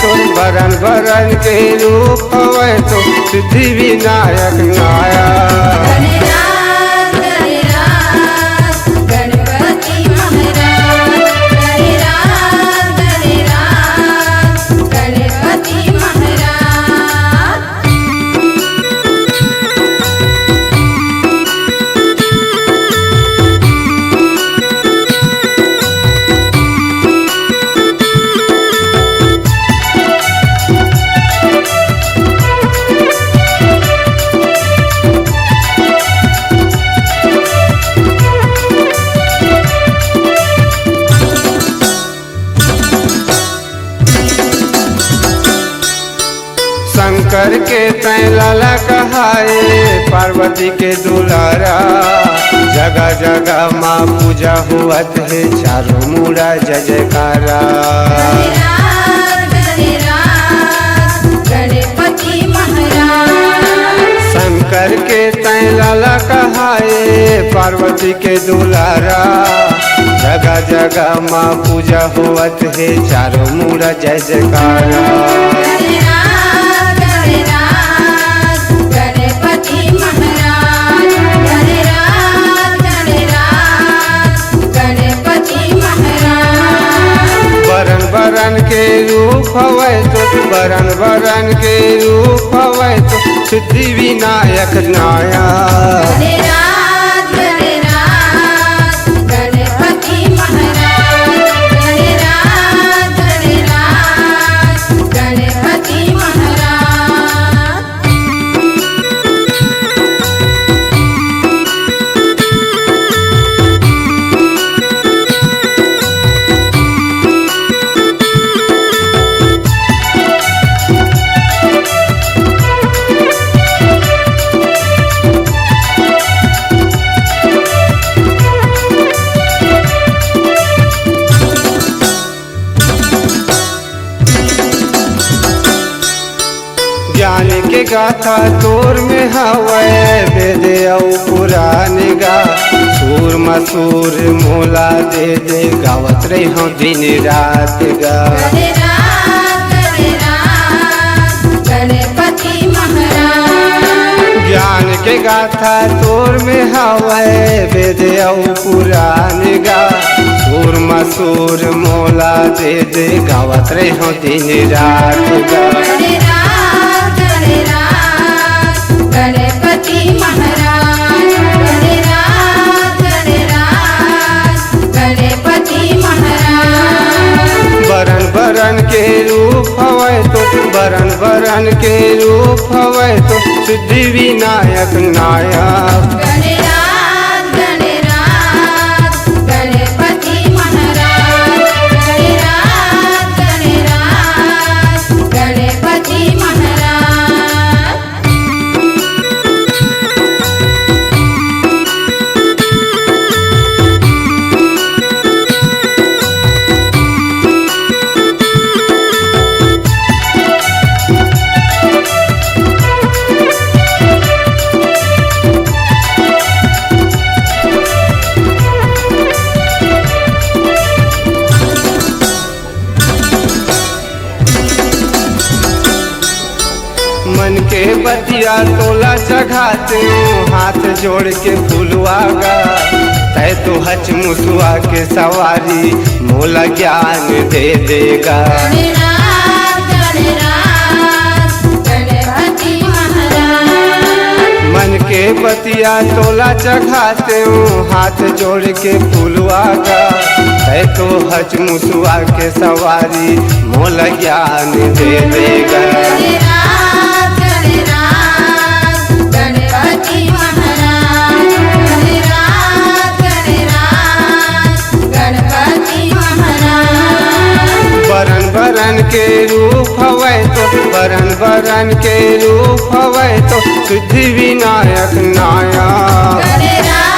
तो बरन बरन के रूप हवे तो सिद्धि विनायक नायक। शंकर के तै लाला कहाए पार्वती के दुलारा, जगह जगह माँ पूजा हुआत है चारों मुड़ा जय जयकारा। शंकर के तै लाला कहाए पार्वती के दुलारा, जगह जगह माँ पूजा हुआत है चारों मुड़ा जय जयकारा। बरन के रूप हवे तो बरन बरन के रूप हवे तो सिद्धि विनायक नायक। ज्ञान के गाथा तोर में हवे वेद औ पुराण गा, सूर मसूर मोला दे दे गावत रही हूँ दिन रात गा। ज्ञान के गाथा तोर में हवे वेद औ पुराण गा, सूर मसूर मोला दे दे गावत रही हूँ दिन रात गा। गणपति महाराज गणपति महाराज। बरन बरन के रूप हवे तो बरन बरन के रूप हवे तो सिद्धि विनायक नायक। मन के बतिया तोला चढ़ाते हाथ जोड़ के फूलवा गा, तै तो हच मुसुआ के सवारी मोला ज्ञान दे देगा। मन के बतिया तोला चढ़ाते हाथ जोड़ के फूलवा गा, तै तो हच मुसुआ के सवारी मोला ज्ञान दे देगा। बरन बरन के रूप हवे तो बरन बरन के रूप हवे तो सिद्धि विनायक नायक।